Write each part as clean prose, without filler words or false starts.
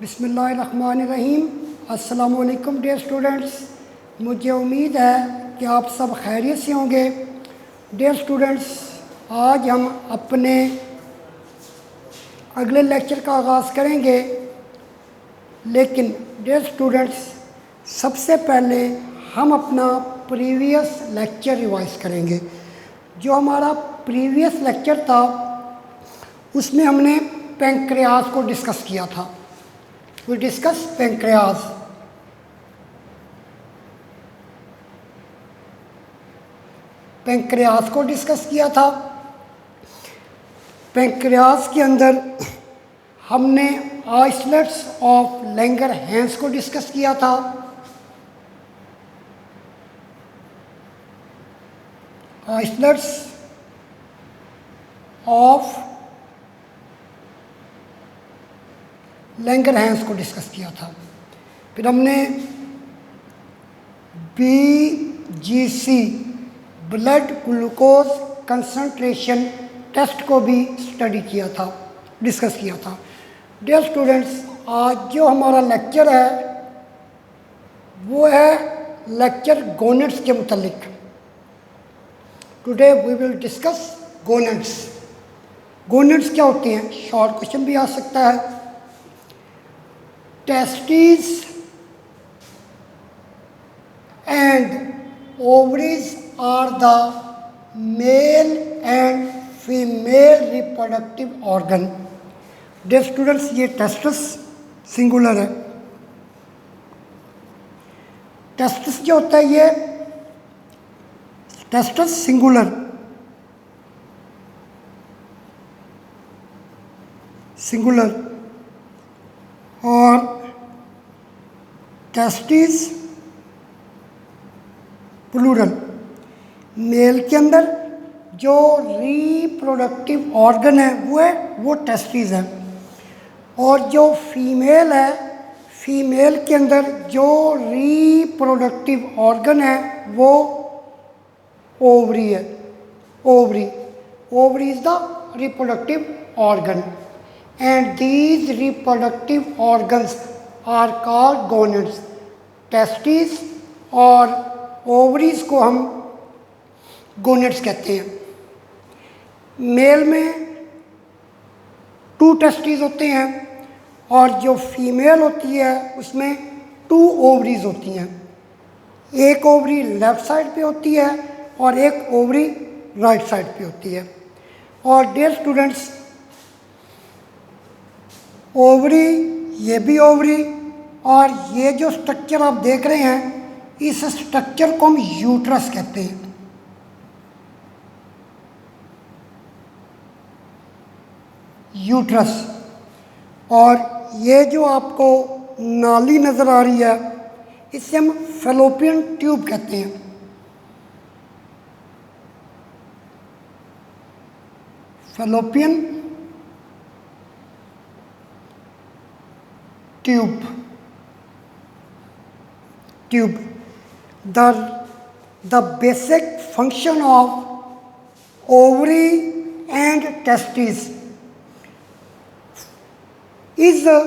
बिस्मिल्लाहिर्रहमानिर्रहीम। अस्सलामुअलैकुम dear students, मुझे उम्मीद है कि आप सब खैरियत से होंगे। डियर स्टूडेंट्स, आज हम अपने अगले लेक्चर का आगाज़ करेंगे, लेकिन डियर स्टूडेंट्स सबसे पहले हम अपना प्रीवियस लेक्चर रिवाइज़ करेंगे। जो हमारा प्रीवियस लेक्चर था उसमें हमने पैंक्रियाज को डिस्कस किया था। We discuss pancreas. पैंक्रियाज को डिस्कस किया था। पैंक्रियाज के अंदर हमने आइसलेट्स ऑफ लैंगरहैंस को डिस्कस किया था। आइसलेट्स ऑफ लैंगरहैंस को डिस्कस किया था। फिर हमने BGC blood glucose concentration test को भी स्टडी किया था, डिस्कस किया था। डियर स्टूडेंट्स, आज जो हमारा लेक्चर है वो है लेक्चर गोनेड्स के मुतालिक। Today we will discuss gonads. Gonads क्या होती हैं? शॉर्ट क्वेश्चन भी आ सकता है। Testes and ovaries are the male and female reproductive organ. Dear students, ये testis सिंगुलर है। टेस्टिस जो होता है ये टेस्टिस सिंगुलर, सिंगुलर और टेस्टिस प्लूरल। मेल के अंदर जो रिप्रोडक्टिव ऑर्गन है वो टेस्टिस है, और जो फीमेल है, फीमेल के अंदर जो रिप्रोडक्टिव ऑर्गन है वो ओवरी है। Ovary, ovary is the reproductive organ, and these reproductive organs are called gonads. Testis और ओवरीज को हम गोनेड्स कहते हैं। मेल में 2 टेस्टिस होते हैं और जो फीमेल होती है उसमें 2 ओवरीज होती हैं। एक ओवरी लेफ़्ट साइड पे होती है और एक ओवरी राइट साइड पे होती है। और डियर स्टूडेंट्स, ओवरी, ये भी ओवरी, और ये जो स्ट्रक्चर आप देख रहे हैं इस स्ट्रक्चर को हम यूट्रस कहते हैं। यूट्रस। और ये जो आपको नाली नज़र आ रही है इसे हम फैलोपियन ट्यूब कहते हैं। Fallopian tube. Tube. The basic function of ovary and testes is the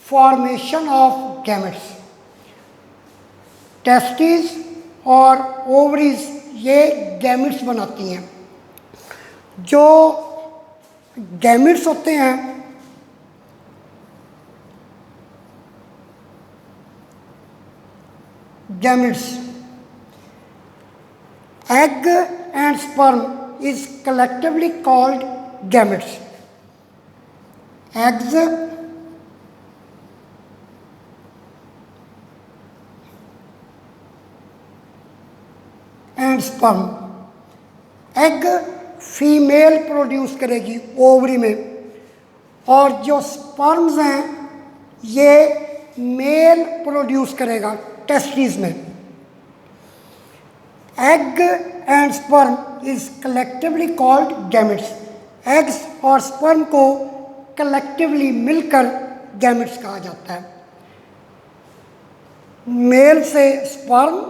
formation of gametes. Testis और ओवरीज ये गैमेट्स बनाती हैं। जो गैमेट्स होते हैं gametes, egg and sperm is collectively called gametes. Eggs and sperm, egg female produce करेगी ovary में, और जो स्पर्म्स हैं ये मेल प्रोड्यूस करेगा टेस्टिस में। Egg and sperm is collectively called gametes. Eggs और स्पर्म को कलेक्टिवली मिलकर गैमेट्स कहा जाता है। मेल से स्पर्म,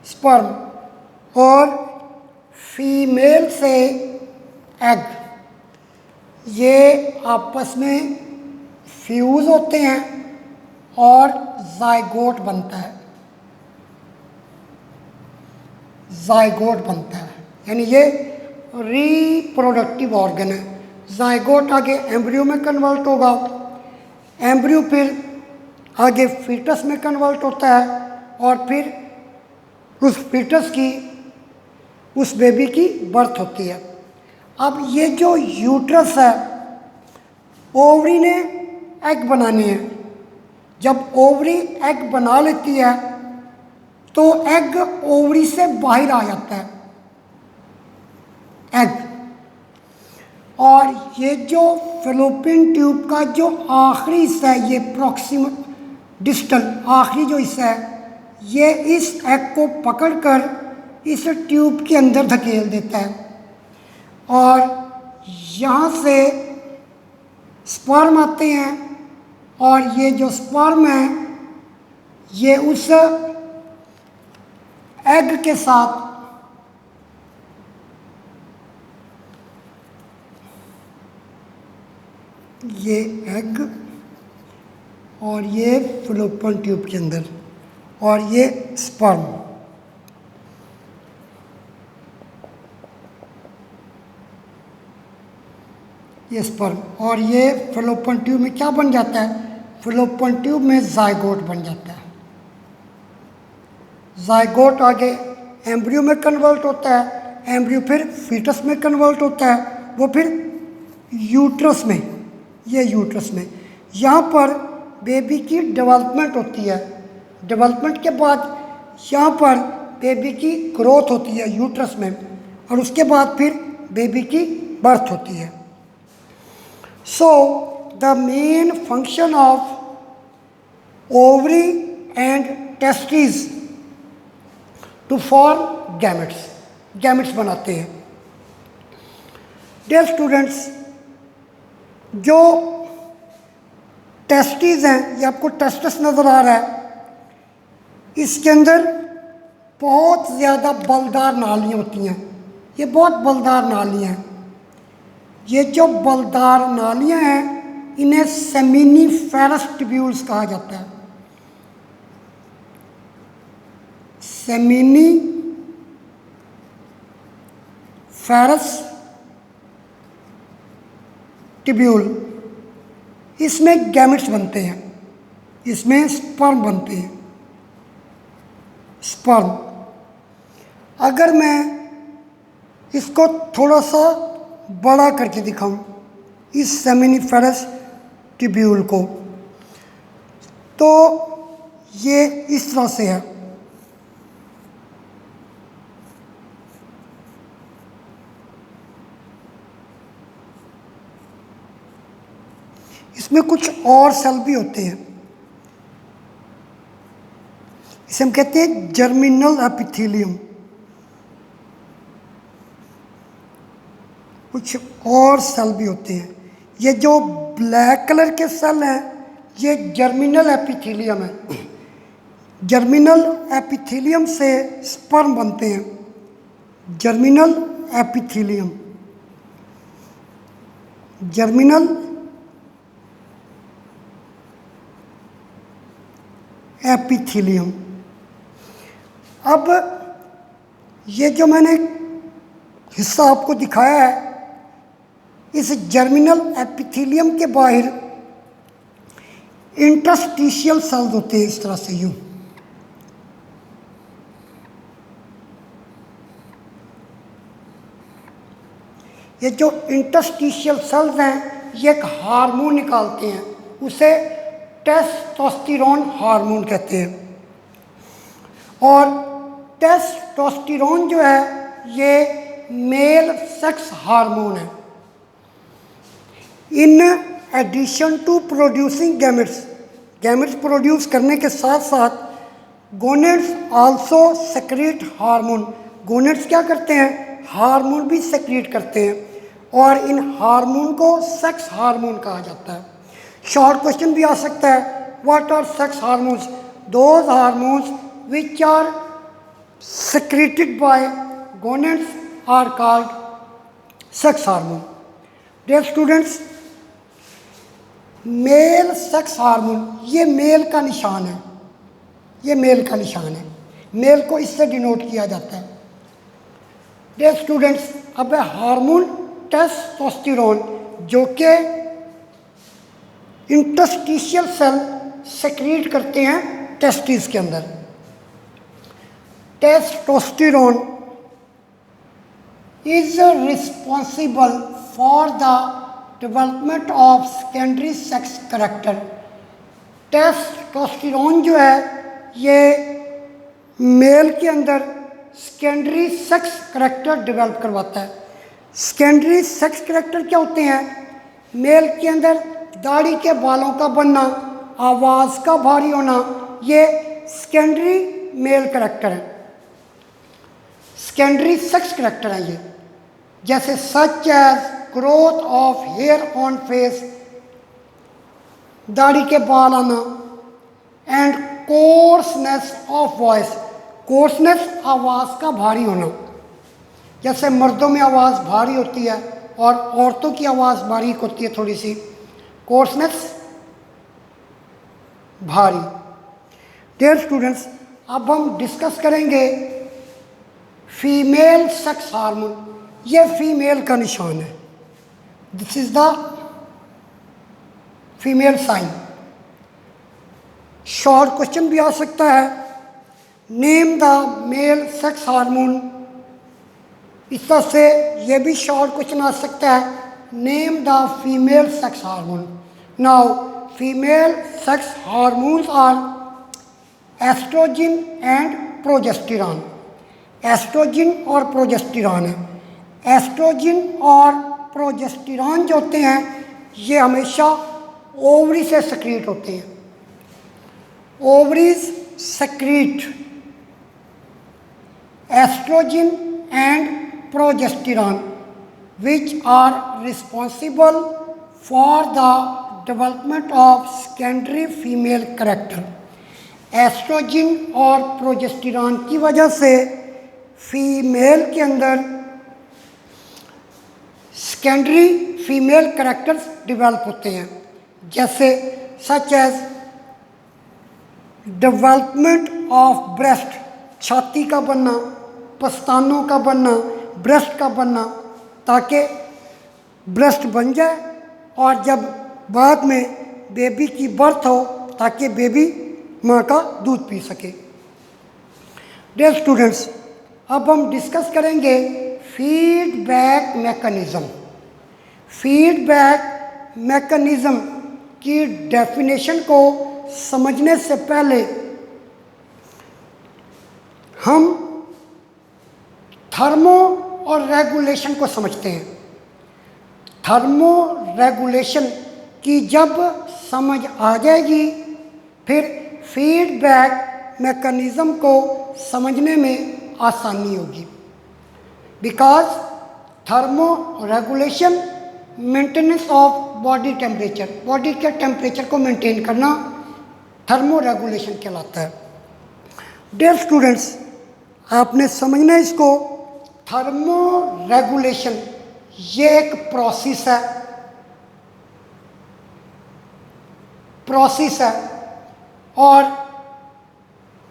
स्पर्म, और फीमेल से एग, ये आपस में फ्यूज़ होते हैं और जाइगोट बनता है, जाइगोट बनता है, यानी ये रिप्रोडक्टिव ऑर्गन है। जाइगोट आगे एम्ब्रियो में कन्वर्ट होगा, एम्ब्रियो फिर आगे फीटस में कन्वर्ट होता है और फिर उस फीटस की, उस बेबी की बर्थ होती है। अब ये जो यूट्रस है, ओवरी ने एग बनाने हैं। जब ओवरी एग बना लेती है तो एग ओवरी से बाहर आ जाता है, एग। और ये जो फैलोपियन ट्यूब का जो आखिरी हिस्सा है, ये प्रॉक्सिमल डिस्टल आखिरी जो हिस्सा है, ये इस एग को पकड़कर इस ट्यूब के अंदर धकेल देता है और यहाँ से स्पर्म आते हैं और ये जो स्पर्म है ये उस एग के साथ ये एग और ये फैलोपियन ट्यूब के अंदर और ये स्पर्म, ये स्पर्म और ये फैलोपियन ट्यूब में क्या बन जाता है, फैलोपियन ट्यूब में जाइगोट बन जाता है। जाइगोट आगे एम्ब्रियो में कन्वर्ट होता है, एम्ब्रियो फिर फीटस में कन्वर्ट होता है, वो फिर यूट्रस में, ये यूट्रस में, यहाँ पर बेबी की डेवलपमेंट होती है। डेवलपमेंट के बाद यहाँ पर बेबी की ग्रोथ होती है यूट्रस में और उसके बाद फिर बेबी की बर्थ होती है। So the main function of ovary and testes to form gametes, gametes बनाते हैं। Dear students, जो टेस्टिस हैं, ये आपको टेस्टिस नज़र आ रहा है, इसके अंदर बहुत ज़्यादा बलदार नालियाँ होती हैं, ये बहुत बलदार नालियाँ हैं। ये जो बलदार नालियाँ हैं इन्हें सेमिनिफेरस ट्यूब्यूल्स कहा जाता है। सेमिनिफेरस ट्यूब्यूल, इसमें गैमेट्स बनते हैं, इसमें स्पर्म बनते हैं, स्पर्म। अगर मैं इसको थोड़ा सा बड़ा करके दिखाऊं इस सेमिनिफेरस ट्यूब्यूल को, तो ये इस तरह से है। इसमें कुछ और सेल भी होते हैं, इसे हम कहते हैं जर्मिनल एपिथेलियम। कुछ और सेल भी होते हैं। ये जो ब्लैक कलर के सेल हैं ये जर्मिनल एपिथेलियम है। जर्मिनल एपिथेलियम से स्पर्म बनते हैं, जर्मिनल एपिथेलियम, जर्मिनल एपिथेलियम। अब ये जो मैंने हिस्सा आपको दिखाया है, इस जर्मिनल एपिथेलियम के बाहर इंटरस्टिशियल सेल्स होते हैं, इस तरह से यूं। ये जो इंटरस्टिशियल सेल्स हैं ये एक हार्मोन निकालते हैं, उसे टेस्टोस्टेरोन हार्मोन कहते हैं। और टेस्टोस्टेरोन जो है ये मेल सेक्स हार्मोन है। In addition to producing gametes, gametes produce करने के साथ साथ gonads also secrete hormone. Gonads क्या करते हैं, हार्मोन भी सेक्रेट करते हैं और इन हार्मोन को सेक्स हार्मोन कहा जाता है। शॉर्ट क्वेश्चन भी आ सकता है, what are sex hormones? Those hormones which are secreted by gonads are called sex hormone. Dear students, male sex hormone, ये मेल का निशान है, ये मेल का निशान है, मेल को इससे डिनोट किया जाता है। डियर स्टूडेंट्स, अब है हार्मोन टेस्टोस्टेरोन, जो कि इंटरस्टिशियल सेल सेक्रीट करते हैं टेस्टिस के अंदर। Testosterone is responsible for the development of secondary sex character. Testosterone जो है ये मेल के अंदर सेकेंडरी सेक्स करेक्टर डेवलप करवाता है। सेकेंडरी सेक्स करेक्टर क्या होते हैं? मेल के अंदर दाढ़ी के बालों का बनना, आवाज़ का भारी होना, ये सेकेंडरी मेल करेक्टर है, सेकेंडरी सेक्स करेक्टर है ये। जैसे such as growth of hair on face, दाढ़ी के बाल आना, and coarseness of voice, coarseness आवाज़ का भारी होना। जैसे मर्दों में आवाज़ भारी होती है और औरतों की आवाज़ बारीक होती है थोड़ी सी, कोर्सनेस भारी। डियर स्टूडेंट्स, अब हम डिस्कस करेंगे फीमेल सेक्स हार्मोन। ये फीमेल का निशान है, this is the female sign. Short question भी आ सकता है, name the male sex hormone. इस तरह से ये भी शॉर्ट क्वेश्चन आ सकता है, name the female sex hormone. Now female sex hormones are estrogen and progesterone. Estrogen और प्रोजेस्टेरॉन है। एस्ट्रोजन और प्रोजेस्टेरॉन जो होते हैं ये हमेशा ओवरी से सेक्रीट होते हैं। Ovaries secrete estrogen and progesterone, which are responsible for the development of secondary female character। Estrogen और प्रोजेस्टेरॉन की वजह से फीमेल के अंदर सेकेंडरी फीमेल कैरेक्टर्स डेवलप होते हैं, जैसे such as development of breast, छाती का बनना, पस्तानों का बनना, ब्रेस्ट का बनना, ताकि ब्रेस्ट बन जाए और जब बाद में बेबी की बर्थ हो ताकि बेबी माँ का दूध पी सके। डियर स्टूडेंट्स, अब हम डिस्कस करेंगे फीडबैक मैकेनिज़्म। फीडबैक मैकेनिज़्म की डेफिनेशन को समझने से पहले हम थर्मो और रेगुलेशन को समझते हैं। थर्मो रेगुलेशन की जब समझ आ जाएगी फिर फीडबैक मैकेनिज़्म को समझने में आसानी होगी। Because thermo regulation maintenance of body temperature, body के टेम्परेचर को मेंटेन करना थर्मो रेगुलेशन कहलाता है। डियर स्टूडेंट्स, आपने समझना है इसको। थर्मो रेगुलेशन ये एक प्रोसेस है और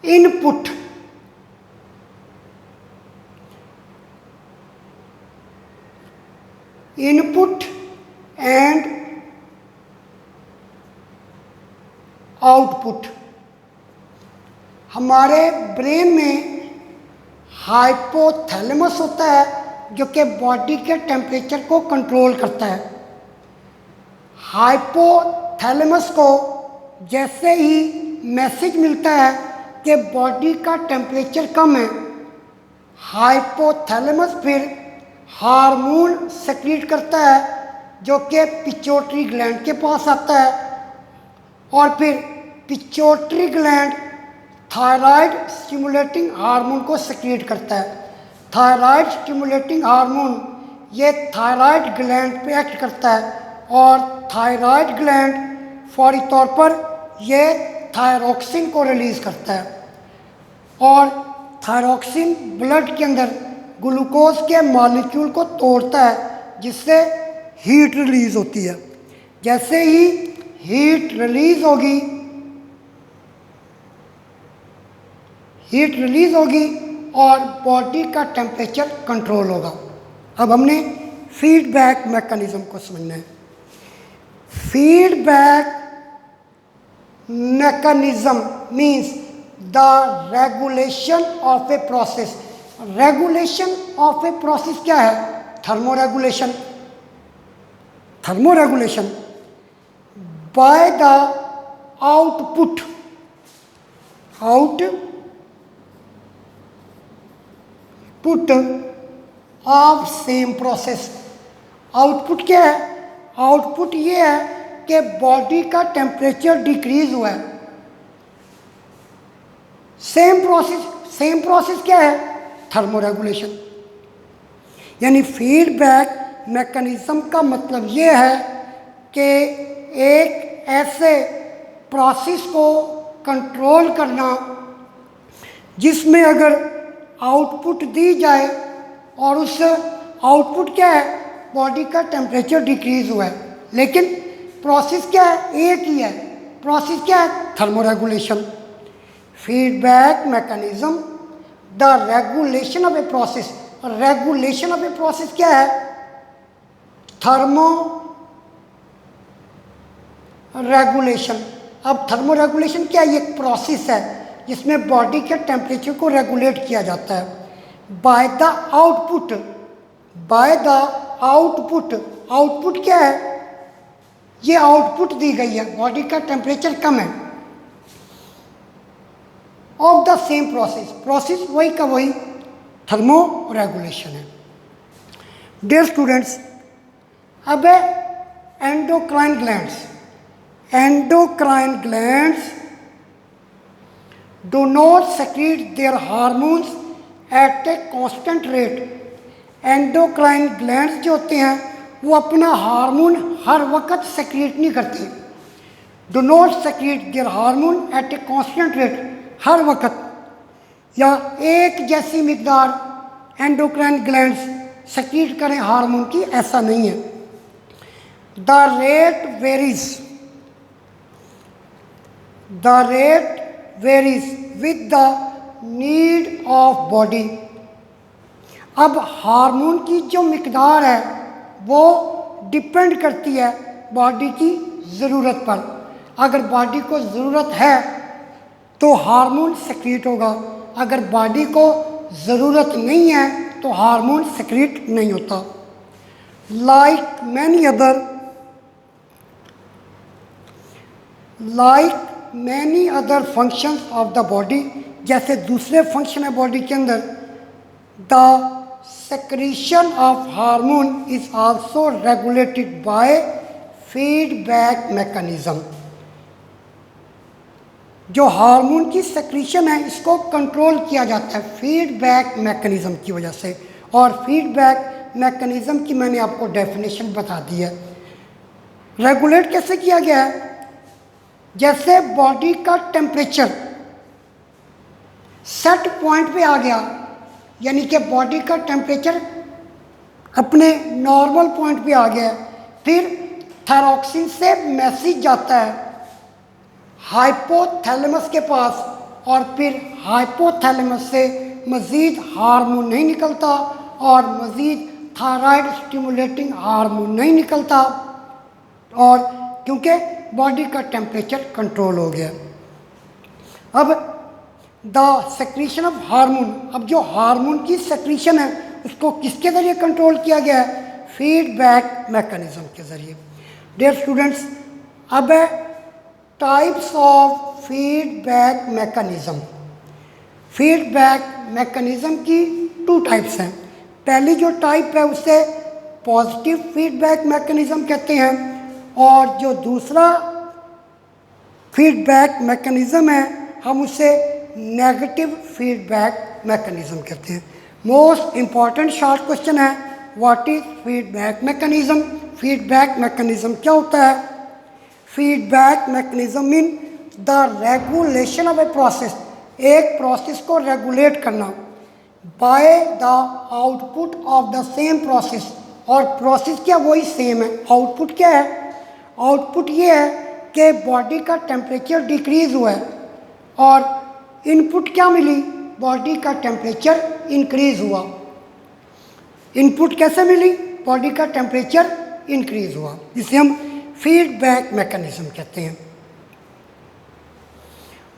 इनपुट एंड आउटपुट। हमारे ब्रेन में हाइपोथैलेमस होता है जो कि बॉडी के टेम्परेचर को कंट्रोल करता है। हाइपोथैलेमस को जैसे ही मैसेज मिलता है कि बॉडी का टेम्परेचर कम है, हाइपोथैलेमस फिर हार्मोन सेक्रीट करता है जो कि पिट्यूटरी ग्लैंड के पास आता है और फिर pituitary gland thyroid stimulating hormone को सेक्रेट करता है। थायराइड स्टिमुलेटिंग हार्मोन ये थायराइड ग्लैंड पे एक्ट करता है और थायराइड ग्लैंड फौरी तौर पर ये थायरोक्सिन को रिलीज़ करता है और थायरोक्सिन ब्लड के अंदर ग्लूकोज के मॉलिक्यूल को तोड़ता है जिससे हीट रिलीज होती है। जैसे ही हीट रिलीज होगी और बॉडी का टेम्परेचर कंट्रोल होगा। अब हमने फीडबैक मैकेनिज्म को समझना है। Feedback mechanism means the regulation of a process. Regulation of a process क्या है? Thermoregulation. Thermoregulation by the output of same process. Output क्या है? आउटपुट ये है कि बॉडी का टेम्परेचर डिक्रीज हुआ है। सेम प्रोसेस क्या है? थर्मोरेगुलेशन। यानी फीडबैक मैकेनिज्म का मतलब ये है कि एक ऐसे प्रोसेस को कंट्रोल करना जिसमें अगर आउटपुट दी जाए और उस आउटपुट क्या है? बॉडी का टेम्परेचर डिक्रीज हुआ है, लेकिन प्रोसेस क्या है? एक ही है। प्रोसेस क्या है? Thermoregulation. Feedback mechanism the regulation of a process. Regulation of a process क्या है? Thermo regulation. अब थर्मोरेगुलेशन क्या है? ये एक प्रोसेस है जिसमें बॉडी के टेम्परेचर को रेगुलेट किया जाता है बाय द आउटपुट। आउटपुट क्या है? ये आउटपुट दी गई है, बॉडी का टेम्परेचर कम है, ऑफ द सेम प्रोसेस वही का वही थर्मोरेगुलेशन है। डियर स्टूडेंट्स, अब है endocrine glands. Endocrine glands do not secrete their hormones at a constant rate. Endocrine glands जो होते हैं वो अपना हार्मोन हर वक्त सेक्रेट नहीं करते। Do not secrete their hormone at a constant rate. हर वक्त या एक जैसी मिकदार एंडोक्राइन ग्लैंड्स सेक्रेट करें हार्मोन की, ऐसा नहीं है। The rate varies with the need of body. अब हार्मोन की जो मिकदार है वो डिपेंड करती है बॉडी की ज़रूरत पर। अगर बॉडी को ज़रूरत है तो हार्मोन सेक्रेट होगा, अगर बॉडी को ज़रूरत नहीं है तो हार्मोन सेक्रेट नहीं होता। Like many other functions of the body, जैसे दूसरे फंक्शन है बॉडी के अंदर, the secretion of hormone is also regulated by feedback mechanism। जो हार्मोन की सेक्रीशन है इसको कंट्रोल किया जाता है फीडबैक मैकेनिज्म की वजह से। और फीडबैक मैकेनिज्म की मैंने आपको डेफिनेशन बता दी है। रेगुलेट कैसे किया गया है? जैसे बॉडी का टेम्परेचर सेट पॉइंट पे आ गया, यानी कि बॉडी का टेम्परेचर अपने नॉर्मल पॉइंट पे आ गया, फिर थायरॉक्सिन से मैसेज जाता है हाइपोथैलेमस के पास, और फिर हाइपोथैलेमस से मज़ीद हार्मोन नहीं निकलता और मज़ीद थायराइड स्टिमुलेटिंग हार्मोन नहीं निकलता, और क्योंकि बॉडी का टेम्परेचर कंट्रोल हो गया। अब द सेक्रीशन ऑफ हार्मोन, अब जो हार्मोन की सेक्रीशन है उसको किसके ज़रिए कंट्रोल किया गया है? फीडबैक मैकेनिज्म के ज़रिए। डियर स्टूडेंट्स, अब है types of feedback mechanism. Feedback mechanism की 2 टाइप्स हैं। पहली जो टाइप है उसे पॉजिटिव फीडबैक मैकेनिज्म कहते हैं, और जो दूसरा फीडबैक मैकेनिज्म है हम उसे नेगेटिव फीडबैक मैकेनिज्म कहते हैं। मोस्ट इम्पॉर्टेंट शॉर्ट क्वेश्चन है, what is feedback mechanism? Feedback mechanism क्या होता है? Feedback mechanism mean the regulation of a process. एक प्रोसेस को रेगुलेट करना, by the output of the same process, और प्रोसेस क्या वही सेम है, आउटपुट क्या है, आउटपुट ये है कि बॉडी का टेम्परेचर डिक्रीज़ हुआ है और इनपुट क्या मिली, बॉडी का टेम्परेचर इंक्रीज़ हुआ। इनपुट कैसे मिली, बॉडी का टेम्परेचर इंक्रीज़ हुआ, जिसे हम फीडबैक मैकेनिज्म कहते हैं।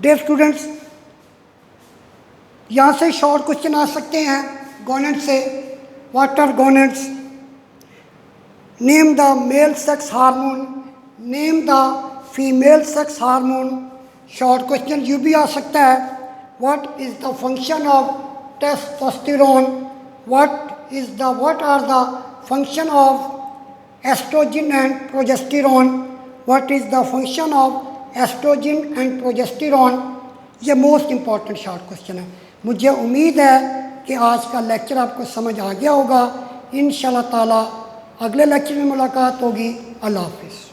डियर स्टूडेंट्स, यहाँ से शॉर्ट क्वेश्चन आ सकते हैं गोनेड्स से। What are gonads? Name the male sex hormone, name the female sex hormone. Short question यू भी आ सकता है, what is the function of testosterone, what are the function of estrogen and progesterone, what is the function of estrogen and progesterone. ये most important short question है। मुझे उम्मीद है कि आज का लेक्चर आपको समझ आ गया होगा। इंशाल्लाह ताला अगले लेक्चर में मुलाकात होगी। अल्लाह हाफिज़।